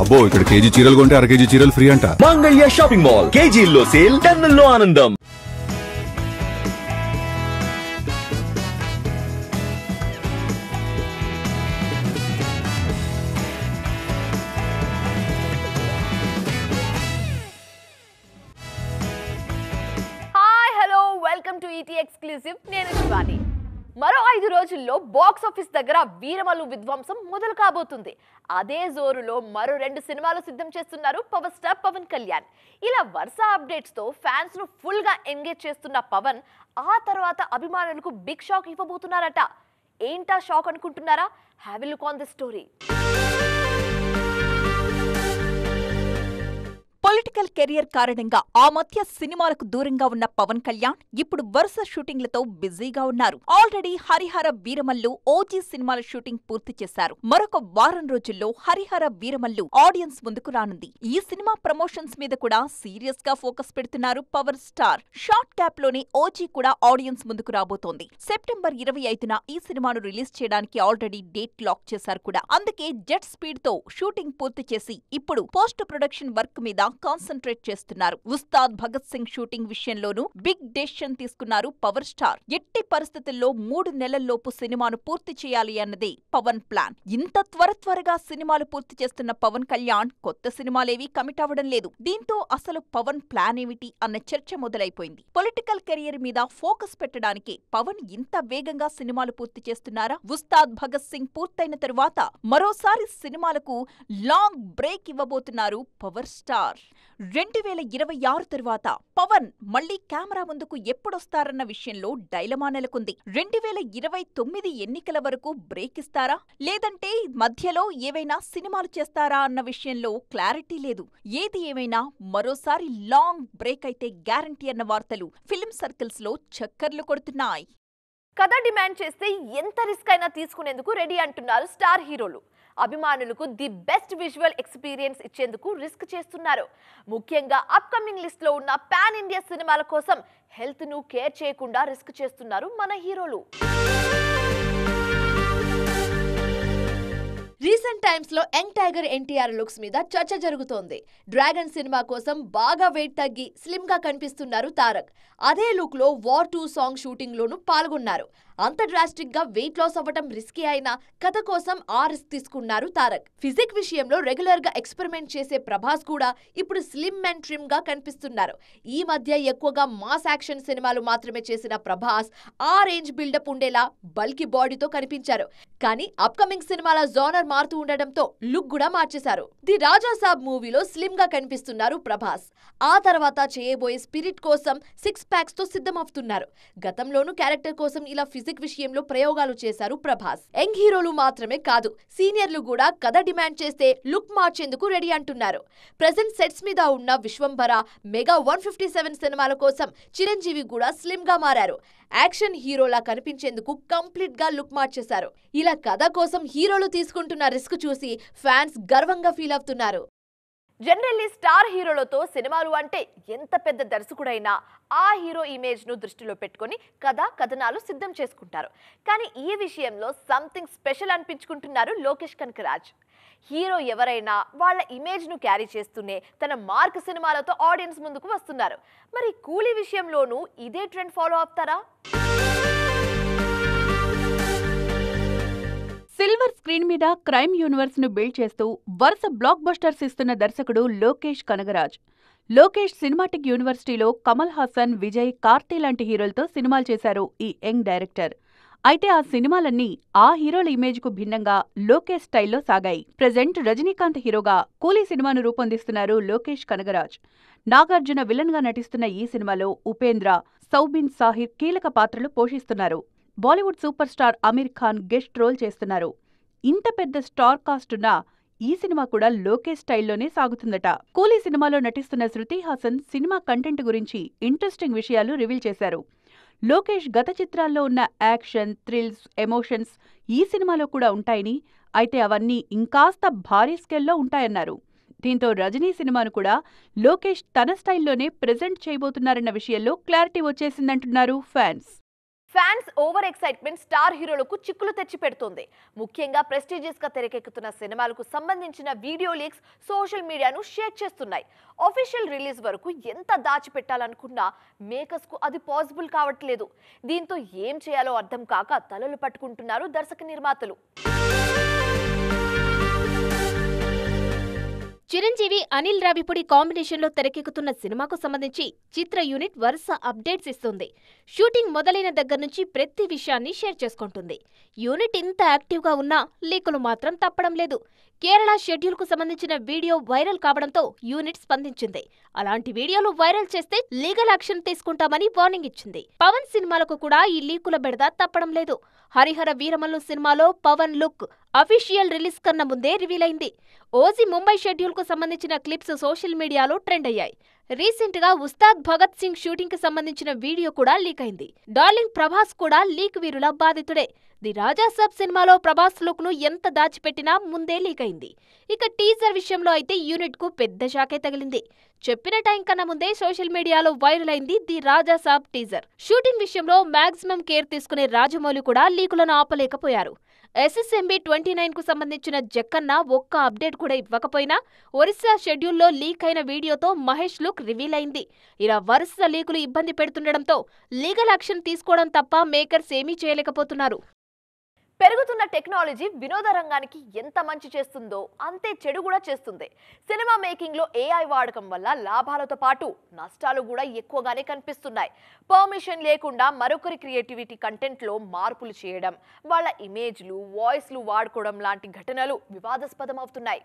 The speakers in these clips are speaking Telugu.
అబ్బో ఇక్కడ కేజీ చీరలు కొంటే అర కేజీ చీరలు ఫ్రీ అంట. మంగళ్య షాపింగ్ మాల్ కేజీల్లో సేల్, టన్నుల్లో ఆనందం. Hi hello welcome to ET exclusive. నేను శివాని. మరో 5 రోజుల్లో బాక్స్ ఆఫీస్ దగ్గర వీరమల్లు విధ్వంసం మొదలు కాబోతుంది. అదే జోరులో మరో 2 సినిమాలు సిద్ధం చేస్తున్నారు పవర్ స్టార్ పవన్ కళ్యాణ్. ఇలా వరుస అప్డేట్స్ తో ఫ్యాన్స్ ను ఫుల్ గా ఎంగేజ్ చేస్తున్న పవన్ ఆ తర్వాత అభిమానులకు బిగ్ షాక్ ఇవ్వబోతున్నారట. ఏంటా షాక్ అనుకుంటున్నారా? Have a look on the story. Political career కారణంగా ఆ మధ్య సినిమాలకు దూరంగా ఉన్న పవన్ కళ్యాణ్ ఇప్పుడు వరుస షూటింగ్లతో బిజీగా ఉన్నారు. ఆల్రెడీ హరిహర వీరమల్లు ఓజీ సినిమాల షూటింగ్ పూర్తి చేశారు. మరొక వారం రోజుల్లో హరిహర వీరమల్లు ఆడియన్స్ ముందుకు రానుంది. ఈ సినిమా ప్రమోషన్స్ మీద కూడా సీరియస్ గా ఫోకస్ పెడుతున్నారు పవర్ స్టార్. షార్ట్ గ్యాప్ లోనే ఓజీ కూడా ఆడియన్స్ ముందుకు రాబోతోంది. సెప్టెంబర్ 25న ఈ సినిమాను రిలీజ్ చేయడానికి ఆల్రెడీ డేట్ లాక్ చేశారు కూడా. అందుకే జెట్ స్పీడ్ తో షూటింగ్ పూర్తి చేసి ఇప్పుడు పోస్ట్ ప్రొడక్షన్ వర్క్ మీద కాన్సంట్రేట్ చేస్తున్నారు. ఉస్తాద్ భగత్ సింగ్ షూటింగ్ విషయంలోనూ బిగ్ డెసిషన్ తీసుకున్నారు పవర్ స్టార్. ఎట్టి పరిస్థితుల్లో 3 నెలల్లోపు సినిమాను పూర్తి చేయాలి అన్నదే పవన్ ప్లాన్. ఇంత త్వరగా సినిమాలు పూర్తి చేస్తున్న పవన్ కళ్యాణ్ కొత్త సినిమాలేవీ కమిట్ అవ్వడం లేదు. దీంతో అసలు పవన్ ప్లాన్ ఏమిటి అన్న చర్చ మొదలైపోయింది. పొలిటికల్ కెరియర్ మీద ఫోకస్ పెట్టడానికే పవన్ ఇంత వేగంగా సినిమాలు పూర్తి చేస్తున్నారా? ఉస్తాద్ భగత్ సింగ్ పూర్తయిన తరువాత మరోసారి సినిమాలకు లాంగ్ బ్రేక్ ఇవ్వబోతున్నారు పవర్ స్టార్. 2026 తరువాత పవన్ మళ్లీ కెమెరా ముందుకు ఎప్పుడొస్తారన్న విషయంలో డైలమా నెలకొంది. 2029 ఎన్నికల వరకు బ్రేక్ ఇస్తారా, లేదంటే మధ్యలో ఏవైనా సినిమాలు చేస్తారా అన్న విషయంలో క్లారిటీ లేదు. ఏది ఏమైనా మరోసారి లాంగ్ బ్రేక్ అయితే గ్యారంటీ అన్న వార్తలు ఫిల్మ్ సర్కిల్స్ లో చక్కర్లు కొడుతున్నాయి. కథ డిమాండ్ చేస్తే ఎంత రిస్క్ అయినా తీసుకునేందుకు రెడీ అంటున్నారు స్టార్ హీరోలు. అభిమానులకు ది బెస్ట్ విజువల్ ఎక్స్పీరియన్స్ ఇచ్చేందుకు రిస్క్ చేస్తున్నారు. ముఖ్యంగా అప్కమింగ్ లిస్ట్ లో ఉన్న పాన్ ఇండియా సినిమాల కోసం హెల్త్ ను కేర్ చేయకుండా రిస్క్ చేస్తున్నారు మన హీరోలు. రీసెంట్ టైమ్స్ లో యంగ్ టైగర్ ఎన్టీఆర్ లుక్స్ మీద చర్చ జరుగుతోంది. డ్రాగన్ సినిమా కోసం బాగా వెయిట్ తగ్గి స్లిమ్ గా కనిపిస్తున్నారు తారక్. అదే లుక్ లో వార్ 2 సాంగ్ షూటింగ్ లోనూ పాల్గొన్నారు. అంత డ్రాస్టిక్ గా వెయిట్ లాస్ అవ్వటం రిస్కీ అయినా కథ కోసం ఆ రిస్క్ తీసుకున్నారు తారక్. ఫిజిక్ విషయంలో రెగ్యులర్ గా ఎక్స్పెరిమెంట్ చేసే ప్రభాస్ కూడా ఇప్పుడు స్లిమ్ అండ్ ట్రిమ్ గా కనిపిస్తున్నారు. ఈ మధ్య ఎక్కువగా మాస్ యాక్షన్ సినిమాలు మాత్రమే చేసిన ప్రభాస్ ఆ రేంజ్ బిల్డప్ ఉండేలా బల్కీ బాడీతో కనిపించారు. కానీ అప్కమింగ్ సినిమాల జోనర్ మారుతూ ఉండడంతో లుక్ కూడా మార్చేశారు. ది రాజా సాబ్ మూవీలో స్లిమ్ గా కనిపిస్తున్నారు ప్రభాస్. ఆ తర్వాత చేయబోయే స్పిరిట్ కోసం 6 ప్యాక్స్ తో సిద్ధమవుతున్నారు. గతంలోనూ క్యారెక్టర్ కోసం ఇలా ఫిజిక్ విషయంలో ప్రయోగాలు చేశారు ప్రభాస్. యంగ్ హీరోలు మాత్రమే కాదు, సీనియర్లు కూడా కథ డిమాండ్ చేస్తే లుక్ మార్చేందుకు రెడీ అంటున్నారు. ప్రెజెంట్ సెట్స్ మీద ఉన్న విశ్వంభర, మెగా 157 సినిమాల కోసం చిరంజీవి కూడా స్లిమ్ గా మారారు. యాక్షన్ హీరోలా కనిపించేందుకు కంప్లీట్ గా లుక్ మార్చేశారు. ఇలా కథ కోసం హీరోలు తీసుకుంటున్న రిస్క్ చూసి ఫ్యాన్స్ గర్వంగా ఫీల్ అవుతున్నారు. జనరల్లీ స్టార్ హీరోలతో సినిమాలు అంటే ఎంత పెద్ద దర్శకుడైనా ఆ హీరో ఇమేజ్ ను దృష్టిలో పెట్టుకుని కథనాలు సిద్ధం చేసుకుంటారు. కానీ ఈ విషయంలో సంథింగ్ స్పెషల్ అనిపించుకుంటున్నారు లోకేష్ కనకరాజ్. హీరో ఎవరైనా వాళ్ళ ఇమేజ్ ను క్యారీ చేస్తూనే తన మార్క్ సినిమాలతో ఆడియన్స్ ముందుకు వస్తున్నారు. మరి కూలీ విషయంలోనూ ఇదే ట్రెండ్ ఫాలో అవుతారా? సిల్వర్ స్క్రీన్ మీద క్రైమ్ యూనివర్స్ ను బిల్డ్ చేస్తూ వరుస బ్లాక్ బస్టర్స్ ఇస్తున్న దర్శకుడు లోకేష్ కనగరాజ్. లోకేష్ సినిమాటిక్ యూనివర్సిటీలో కమల్ హాసన్, విజయ్, కార్తీ లాంటి హీరోలతో సినిమాలు చేశారు ఈ యంగ్ డైరెక్టర్. అయితే ఆ సినిమాలన్నీ ఆ హీరోల ఇమేజ్ కు భిన్నంగా లోకేష్ స్టైల్లో సాగాయి. ప్రెజెంట్ రజనీకాంత్ హీరోగా కూలీ సినిమాను రూపొందిస్తున్నారు లోకేష్ కనగరాజ్. నాగార్జున విలన్ గా నటిస్తున్న ఈ సినిమాలో ఉపేంద్ర, సౌబిన్ సాహిర్ కీలక పాత్రలు పోషిస్తున్నారు. Bollywood super star Aamir Khan guest role చేస్తున్నారు. ఇంత పెద్ద స్టార్ కాస్ట్ ఉన్న ఈ సినిమా కూడా లోకేష్ స్టైల్లోనే సాగుతుందట. కూలీ సినిమాలో నటిస్తున్న శృతి హాసన్ సినిమా కంటెంట్ గురించి ఇంట్రెస్టింగ్ విషయాలు రివీల్ చేశారు. లోకేష్ గత చిత్రాల్లో ఉన్న యాక్షన్, థ్రిల్స్, ఎమోషన్స్ ఈ సినిమాలో కూడా ఉంటాయని, అయితే అవన్నీ ఇంకాస్త భారీ స్కేల్లో ఉంటాయన్నారు. దీంతో రజనీ సినిమాను కూడా లోకేష్ తన స్టైల్లోనే ప్రెజెంట్ చేయబోతున్నారన్న విషయంలో క్లారిటీ వచ్చేసిందంటున్నారు fans. Fans over excitement star హీరోలకు చిక్కులు తెచ్చి పెడుతుంది. ముఖ్యంగా ప్రెస్టీజియస్ గా తెరకెక్కుతున్న సినిమాలకు సంబంధించిన వీడియో లీక్స్ సోషల్ మీడియాను షేక్ చేస్తున్నాయి. ఆఫీషియల్ రిలీజ్ వరకు ఎంత దాచిపెట్టాలనుకున్నా మేకర్స్ కు అది పాసిబుల్ కావట్లేదు. దీంతో ఏం చేయాలో అర్థం కాక తలలు పట్టుకుంటున్నారు దర్శక నిర్మాతలు. చిరంజీవి అనిల్ రావిపూడి కాంబినేషన్ లో తెరకెక్కుతున్న సినిమాకు సంబంధించి చిత్ర యూనిట్ వరుస అప్డేట్స్ ఇస్తుంది. షూటింగ్ మొదలైన దగ్గర నుంచి ప్రతి విషయాన్ని షేర్ చేసుకుంటుంది. యూనిట్ ఇంత యాక్టివ్ గా ఉన్నా లీకులు మాత్రం తప్పడం లేదు. కేరళ షెడ్యూల్ కు సంబంధించిన వీడియో వైరల్ కావడంతో యూనిట్ స్పందించింది. అలాంటి వీడియోలు వైరల్ చేస్తే లీగల్ యాక్షన్ తీసుకుంటామని వార్నింగ్ ఇచ్చింది. పవన్ సినిమాలకు కూడా ఈ లీకుల బెడద తప్పడం లేదు. హరిహర వీరమల్లు సినిమాలో పవన్ లుక్ అఫీషియల్ రిలీజ్ కన్నా ముందే రివీల్ అయింది. ఓజీ ముంబై షెడ్యూల్ కు సంబంధించిన క్లిప్స్ సోషల్ మీడియాలో ట్రెండ్ అయ్యాయి. రీసెంట్ గా ఉస్తాద్ భగత్ సింగ్ షూటింగ్ కి సంబంధించిన వీడియో కూడా లీక్ అయింది. డార్లింగ్ ప్రభాస్ కూడా లీక్ వీరుల బాధితుడే. ది రాజా సాబ్ సినిమాలో ప్రభాస్ లుక్ ను ఎంత దాచిపెట్టినా ముందే లీక్ అయింది. ఇక టీజర్ విషయంలో అయితే యూనిట్ కు పెద్ద షాకే తగిలింది. చెప్పిన టైం కన్నా ముందే సోషల్ మీడియాలో వైరల్ అయింది the Raja Saab teaser. Shooting విషయంలో మాక్సిమం కేర్ తీసుకునే రాజమౌళి కూడా లీకులను ఆపలేకపోయారు. SSMB 29 కు సంబంధించిన జక్కన్న ఒక్క అప్డేట్ కూడా ఇవ్వకపోయినా ఒరిస్సా షెడ్యూల్లో లీక్ అయిన వీడియోతో మహేష్ లుక్ రివీల్ అయింది. ఇలా వరుస లీకులు ఇబ్బంది పెడుతుండటంతో లీగల్ యాక్షన్ తీసుకోవడం తప్ప మేకర్స్ ఏమీ చేయలేకపోతున్నారు. పెరుగుతున్న టెక్నాలజీ వినోద రంగానికి ఎంత మంచి చేస్తుందో అంతే చెడు కూడా చేస్తుంది. సినిమా మేకింగ్ లో AI వాడకం వల్ల లాభాలతో పాటు నష్టాలు కూడా ఎక్కువగానే కనిపిస్తున్నాయి. పర్మిషన్ లేకుండా మరొకరి క్రియేటివిటీ కంటెంట్ లో మార్పులు చేయడం, వాళ్ళ ఇమేజ్లు, వాయిస్లు వాడుకోవడం లాంటి ఘటనలు వివాదాస్పదమవుతున్నాయి.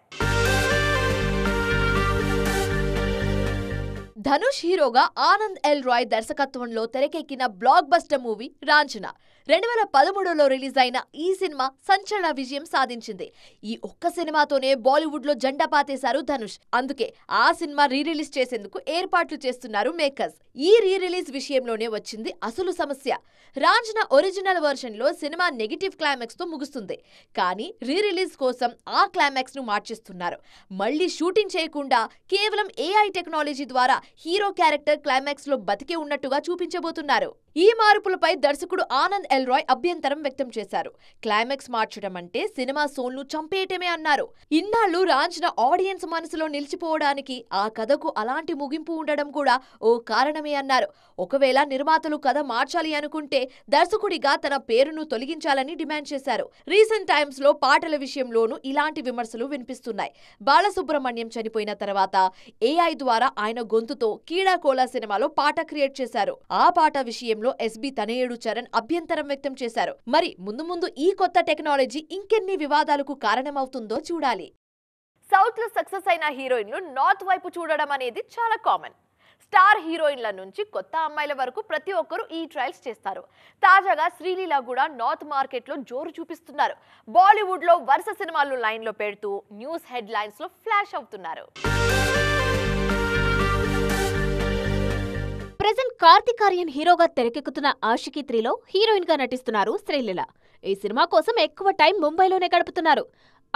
ధనుష్ హీరోగా ఆనంద్ ఎల్ రాయ్ దర్శకత్వంలో తెరకెక్కిన బ్లాక్ బస్టర్ మూవీ రాంఛనా 2013లో రిలీజ్ అయిన ఈ సినిమా సంచలన విజయం సాధించింది. ఈ ఒక్క సినిమాతోనే బాలీవుడ్ లో జెండా పాతేశారు ధనుష్. అందుకే ఆ సినిమా రిలీజ్ చేసేందుకు ఏర్పాట్లు చేస్తున్నారు మేకర్స్. ఈ రిలీజ్ విషయంలోనే వచ్చింది అసలు సమస్య. రాంఛనా ఒరిజినల్ వర్షన్ లో సినిమా నెగటివ్ క్లైమాక్స్ తో ముగుస్తుంది. కానీ రిలీజ్ కోసం ఆ క్లైమాక్స్ ను మార్చేస్తున్నారు. మళ్లీ షూటింగ్ చేయకుండా కేవలం AI టెక్నాలజీ ద్వారా హీరో క్యారెక్టర్ క్లైమాక్స్ లో బతికే ఉన్నట్టుగా చూపించబోతున్నారు. ఈ మార్పులపై దర్శకుడు ఆనంద్ ఎల్ రాయ్ అభ్యంతరం వ్యక్తం చేశారు. క్లైమాక్స్ మార్చడం అంటే సినిమా సోల్ను చంపేయటమే అన్నారు. ఇన్నాళ్లు రాంఛనా ఆడియన్స్ మనసులో నిలిచిపోవడానికి ఆ కథకు అలాంటి ముగింపు ఉండడం కూడా ఓ కారణమే అన్నారు. ఒకవేళ నిర్మాతలు కథ మార్చాలి అనుకుంటే దర్శకుడిగా తన పేరును తొలగించాలని డిమాండ్ చేశారు. రీసెంట్ టైమ్స్ లో పాటల విషయంలోనూ ఇలాంటి విమర్శలు వినిపిస్తున్నాయి. బాలసుబ్రహ్మణ్యం చనిపోయిన తర్వాత AI ద్వారా ఆయన గొంతుతో కీడాకోలా సినిమాలో పాట క్రియేట్ చేశారు. ఆ పాట విషయంలో SB తనయుడు చరణ్ అభ్యంతరం వ్యక్తం చేశారు. మరి ముందు ఈ కొత్త టెక్నాలజీ ఇంకెన్ని వివాదాలకు కారణమవుతుందో చూడాలి. సౌత్ లో సక్సెస్ అయిన హీరోయిన్లు నార్త్ వైపు చూడడం అనేది చాలా కామన్. స్టార్ హీరోయిన్ల నుంచి కొత్త అమ్మాయిల వరకు ప్రతి ఒక్కరూ ఈ ట్రయల్స్ చేస్తారు. తాజాగా శ్రీలీల కూడా నార్త్ మార్కెట్ లో జోరు చూపిస్తున్నారు. బాలీవుడ్ లో వరుస సినిమాలు లైన్ లో పెడుతూ న్యూస్ హెడ్ లైన్స్ లో ఫ్లాష్ అవుతున్నారు. ప్రెజెంట్ కార్తిక్ ఆర్యన్ హీరోగా తెరకెక్కుతున్న ఆషికీ 3లో హీరోయిన్ గా నటిస్తున్నారు శ్రీలీల. ఈ సినిమా కోసం ఎక్కువ టైం ముంబైలోనే గడుపుతున్నారు.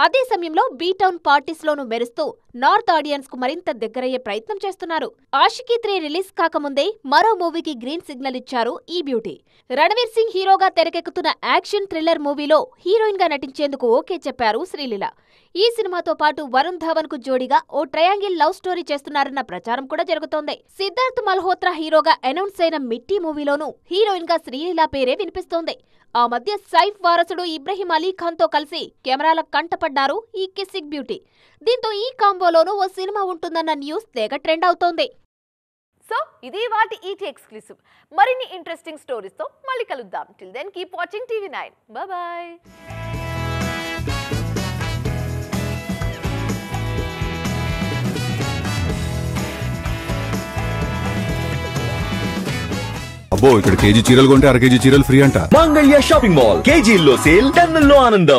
అదే సమయంలో బీటౌన్ పార్టీస్ లోనూ మెరుస్తూ నార్త్ ఆడియన్స్ కు మరింత దగ్గరయ్యే ప్రయత్నం చేస్తున్నారు. ఆషికీ 3 రిలీజ్ కాకముందే మరో మూవీకి గ్రీన్ సిగ్నల్ ఇచ్చారు ఈ బ్యూటీ. రణవీర్ సింగ్ హీరోగా తెరకెక్కుతున్న యాక్షన్ థ్రిల్లర్ మూవీలో హీరోయిన్ గా నటించేందుకు ఓకే చెప్పారు శ్రీలీల. ఈ సినిమాతో పాటు వరుణ్ ధవన్ కు జోడీగా ఓ ట్రయాంగిల్ లవ్ స్టోరీ చేస్తున్నారన్న ప్రచారం కూడా జరుగుతోంది. సిద్ధార్థ్ మల్హోత్రా హీరోగా అనౌన్స్ అయిన మిట్టి మూవీలోనూ హీరోయిన్ గా శ్రీలీల పేరే వినిపిస్తోంది. ఆ మధ్య సైఫ్ వారసుడు ఇబ్రహీం అలీ ఖాన్ తో కలిసి కెమెరాల కంటపడ్డారు ఈ కిస్సిక్ బ్యూటీ. దీంతో ఈ కాంబోలోనూ ఓ సినిమా ఉంటుందన్న న్యూస్ తెగ ట్రెండ్ అవుతోంది. సో ఇది వాటి ఈటీ ఎక్స్క్లూసివ్. మరిన్ని ఇంట్రెస్టింగ్ స్టోరీస్ తో మళ్ళీ కలుద్దాం. Till then keep watching TV9. Bye. అబ్బో, ఇక్కడ కేజీ చీరలు కొంటే అర కేజీ చీరలు ఫ్రీ అంట. మంగళ్య షాపింగ్ మాల్, కేజీల్లో సేల్, టన్నుల్లో ఆనందం.